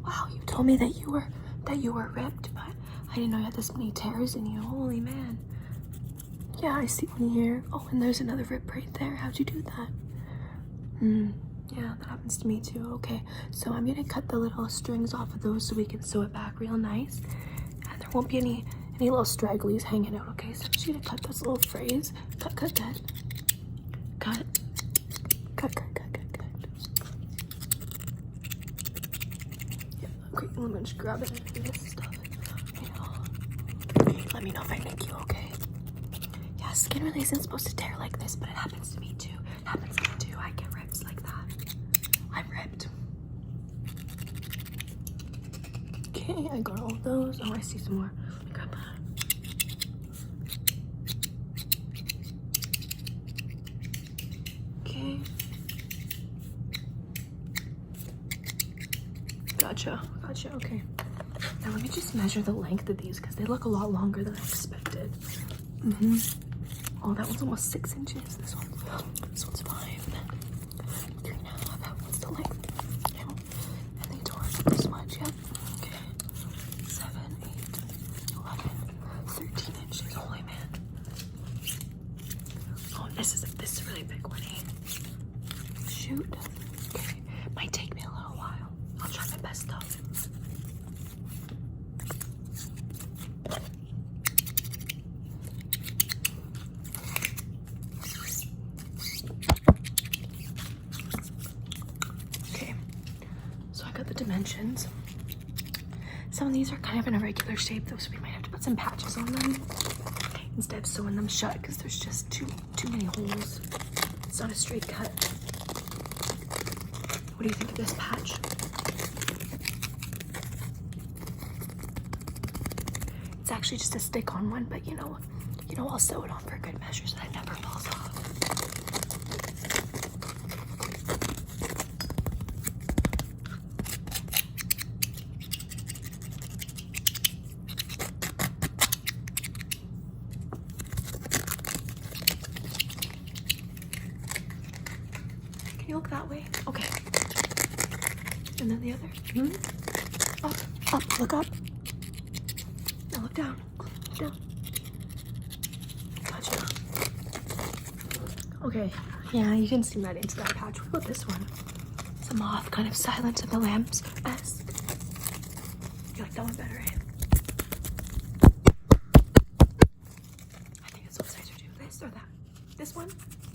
Wow, you told me that you were ripped, but I didn't know you had this many tears in you. Holy man. Yeah, I see one here. Oh, and there's another rip right there. How'd you do that? Yeah, that happens to me too. Okay, so I'm gonna cut the little strings off of those so we can sew it back real nice. And there won't be any little stragglies hanging out, okay? So I'm just gonna cut those little frays. Cut. Cut. Yeah, okay, let me just grab it and this stuff. Let me know if I make you okay. Yeah, skin really isn't supposed to tear like this, but it happens to me too. It happens to me too. I get rips like that. I'm ripped. Okay, I got all of those. Oh, I see some more. Let me grab that. Okay. Gotcha, okay. Now let me just measure the length of these because they look a lot longer than I expected. Oh, that one's almost 6 inches. This one's 5. 3.5. That one's the length. Yeah. And they tore it this much. Yep. Okay. 7, 8, 11, 13 inches. Holy man. Oh, this is a really big one. Eh? Shoot. Okay. Might take me a little while. I'll try my best though. Dimensions. Some of these are kind of in a regular shape though, so we might have to put some patches on them instead of sewing them shut because there's just too many holes. It's not a straight cut. What do you think of this patch? It's actually just a stick-on one, but you know, I'll sew it on for good measure so that it never falls off. Can you look that way? Okay. And then the other. Up, look up. Now look down. Down. Gotcha. Okay. Yeah, you can see right into that patch. What about this one? It's a moth, kind of Silence of the Lambs-esque. You like that one better, eh? I think it's what size would do. This or that? This one?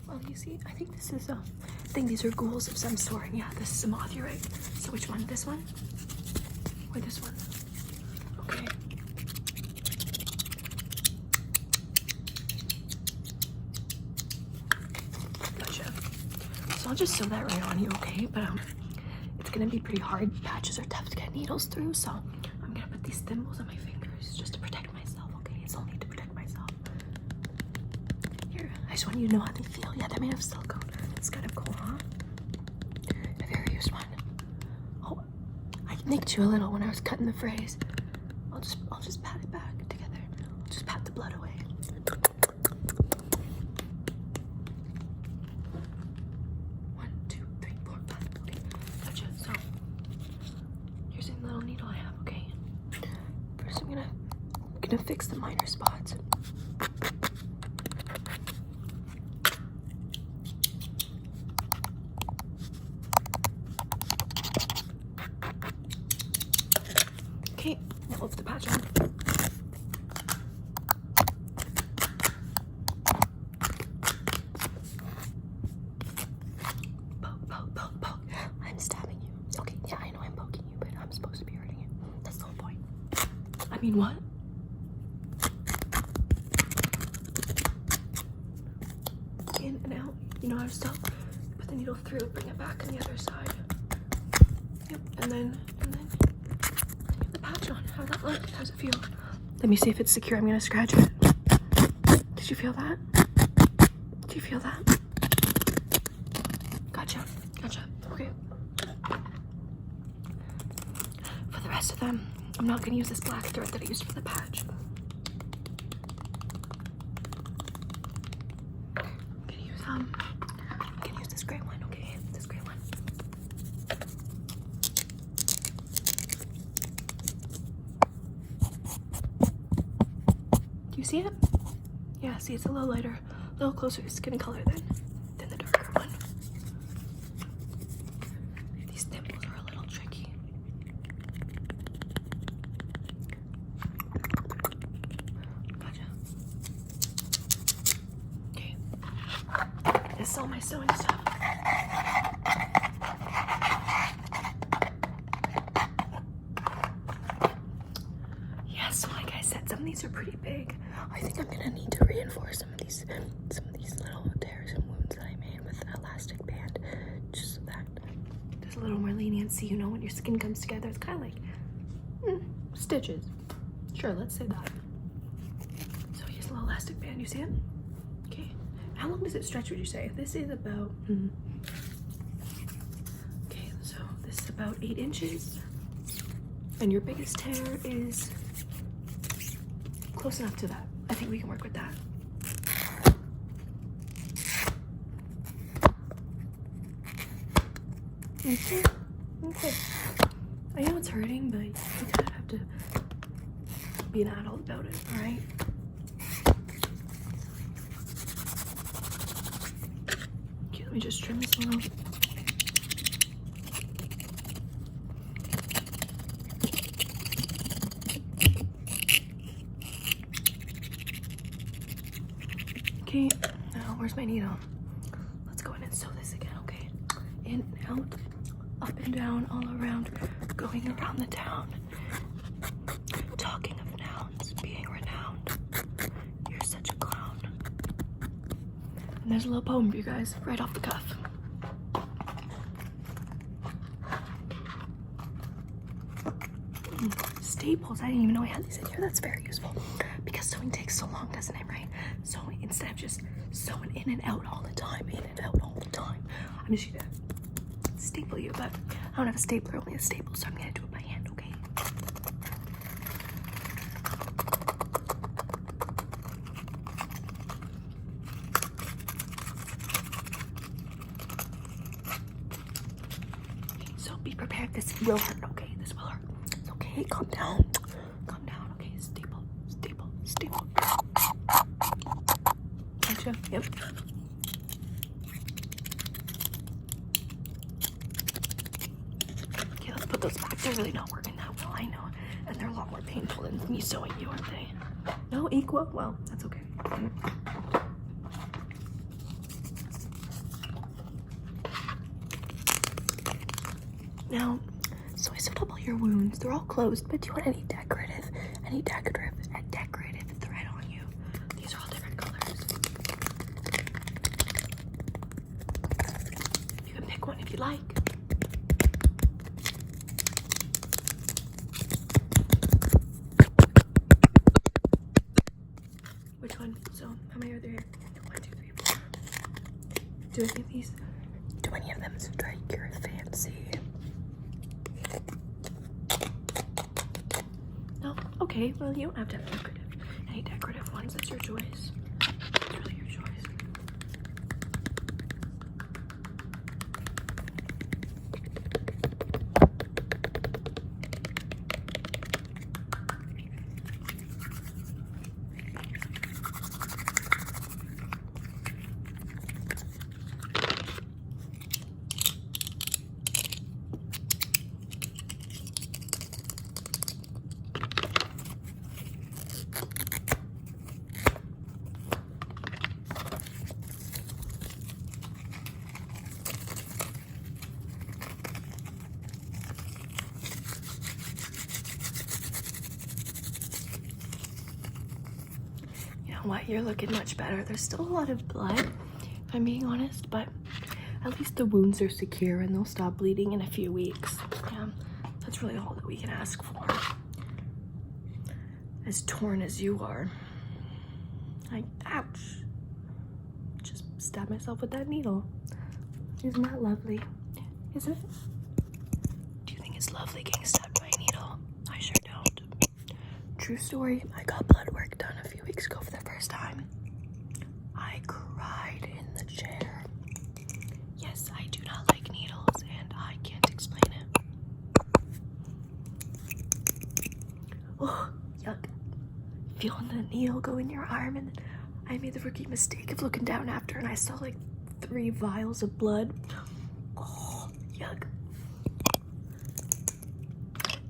Well, you see, I think this is I think these are ghouls of some sort. Yeah, this is a moth, you're right. So which one? This one? Or this one? Okay. Gotcha. So I'll just sew that right on you, okay? But it's gonna be pretty hard. Patches are tough to get needles through, so I'm gonna put these thimbles on my fingers just to protect myself, okay? It's only to protect myself. Here, I just want you to know how they feel. Yeah, they're made of silicone. It's kind of cool, huh? Have you ever used one? Oh, I nicked you a little when I was cutting the frays. I'll just pat it back together. I'll just pat the blood away. One, two, three, four, five. Okay, gotcha. So here's a little needle I have. Okay. First, I'm gonna fix the minor spots. Okay, now lift the patch on. Poke. I'm stabbing you. Okay, yeah, I know I'm poking you, but I'm supposed to be hurting you. That's the whole point. I mean, what? In and out. You know how to sew? Put the needle through, bring it back on the other side. Yep, and then the patch on. How's that look? How's it feel? Let me see if it's secure. I'm gonna scratch it. Did you feel that? Did you feel that? Gotcha. Okay. For the rest of them, I'm not gonna use this black thread that I used for the patch. I'm gonna use this gray one, okay? This gray one. see it? Yeah, see, it's a little lighter, a little closer to skin color than the darker one. These nipples are a little tricky. Gotcha. Okay. This is all my sewing stuff. Yeah, so like I said, some of these are pretty big. I think I'm gonna need to reinforce some of these little tears and wounds that I made with an elastic band, just so that there's a little more leniency, you know, when your skin comes together. It's kind of like stitches. Sure, let's say that. So here's a little elastic band. You see it? Okay. How long does it stretch, would you say? This is about okay, so this is about 8 inches, and your biggest tear is close enough to that. I think we can work with that. Okay. I know it's hurting, but you kind of have to be an adult about it, alright? Okay, let me just trim this one off. Okay, now where's my needle? Let's go in and sew this again, okay? In and out, up and down, all around, going around the town. Talking of nouns, being renowned. You're such a clown. And there's a little poem for you guys, right off the cuff. Staples, I didn't even know I had these in here. That's very useful. Because sewing takes so long, doesn't it, right? So instead of just sewing in and out all the time, I'm just gonna staple you, but I don't have a stapler, only a staple, so I'm gonna do it by hand, okay? So be prepared, this will hurt, okay? This will hurt. It's okay, calm down. Calm down, okay? Staple, staple, staple. Gotcha, yep. Okay, let's put those back. They're really not working that well, I know. And they're a lot more painful than me sewing you, aren't they? No, equal? Well, that's okay. Now, so I sewed up all your wounds. They're all closed, but do you want any decorative thread on you? These are all different colors. You can pick one if you like. Which one? So, how many are there here? 1, 2, 3, 4. Do any of them strike your fancy? No? Okay, well, you don't have to have any decorative ones. That's your choice. It's really your choice. What, you're looking much better. There's still a lot of blood, if I'm being honest, but at least the wounds are secure and they'll stop bleeding in a few weeks. Yeah, that's really all that we can ask for. As torn as you are. Like, ouch. Just stabbed myself with that needle. Isn't that lovely? Isn't it? Do you think it's lovely getting stabbed by a needle? I sure don't. True story, I got blood work done a few weeks ago for the first time. I cried in the chair. Yes, I do not like needles, and I can't explain it. Oh, yuck. feeling the needle go in your arm, and then I made the rookie mistake of looking down after, and I saw like 3 vials of blood. Oh, yuck.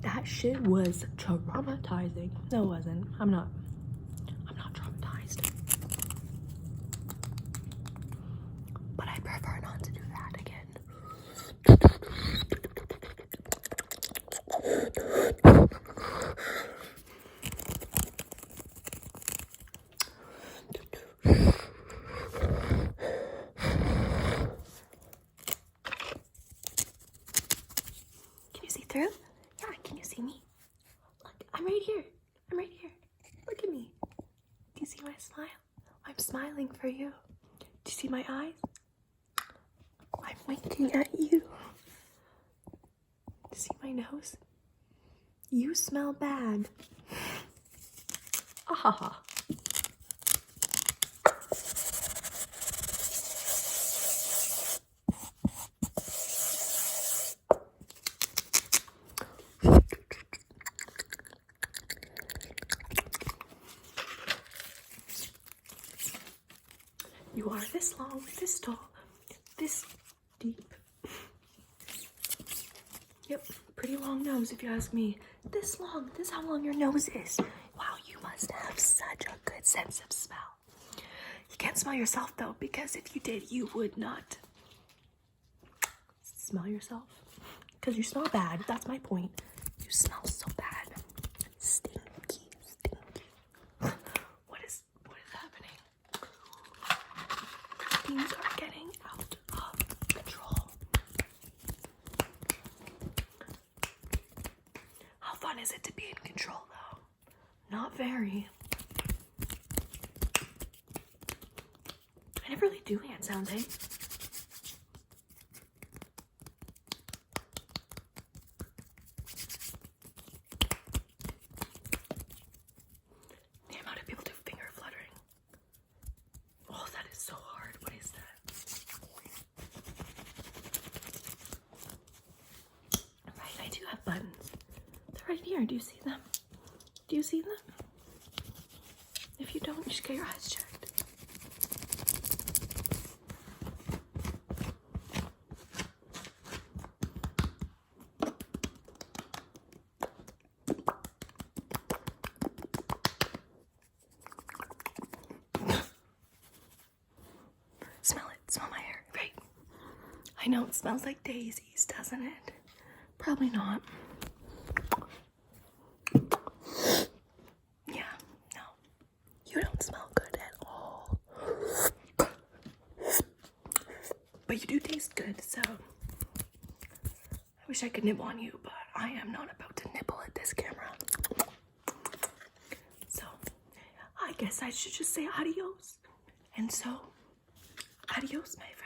That shit was traumatizing. No, it wasn't. I'm not traumatized. But I prefer not to do that again. Can you see through? Yeah, can you see me? Look, I'm right here. I'm right here. Look at me. Do you see my smile? I'm smiling for you. Do you see my eyes? I'm winking at you. Do you see my nose? You smell bad. Ah. You are this long, this tall, this deep. Yep, pretty long nose if you ask me. This long, this is how long your nose is. Wow, you must have such a good sense of smell. You can't smell yourself though, because if you did, you would not smell yourself. Because you smell bad, that's my point. You smell so bad. Stinky. What is happening? Things are getting out of control. How fun is it to be in control, though? Not very. I never really do hand sounds, eh? The amount of people do finger fluttering. Oh, that is so hard. What is that? Right, I do have buttons. They're right here. Do you see them? Do you see them? If you don't, you should get your eyes checked. Smell it. Smell my hair. Right. I know it smells like daisies, doesn't it? Probably not. Yeah, no. You don't smell good at all. But you do taste good, so I wish I could nibble on you, but I am not about to nibble at this camera. So I guess I should just say adios. And so, adios, my friend.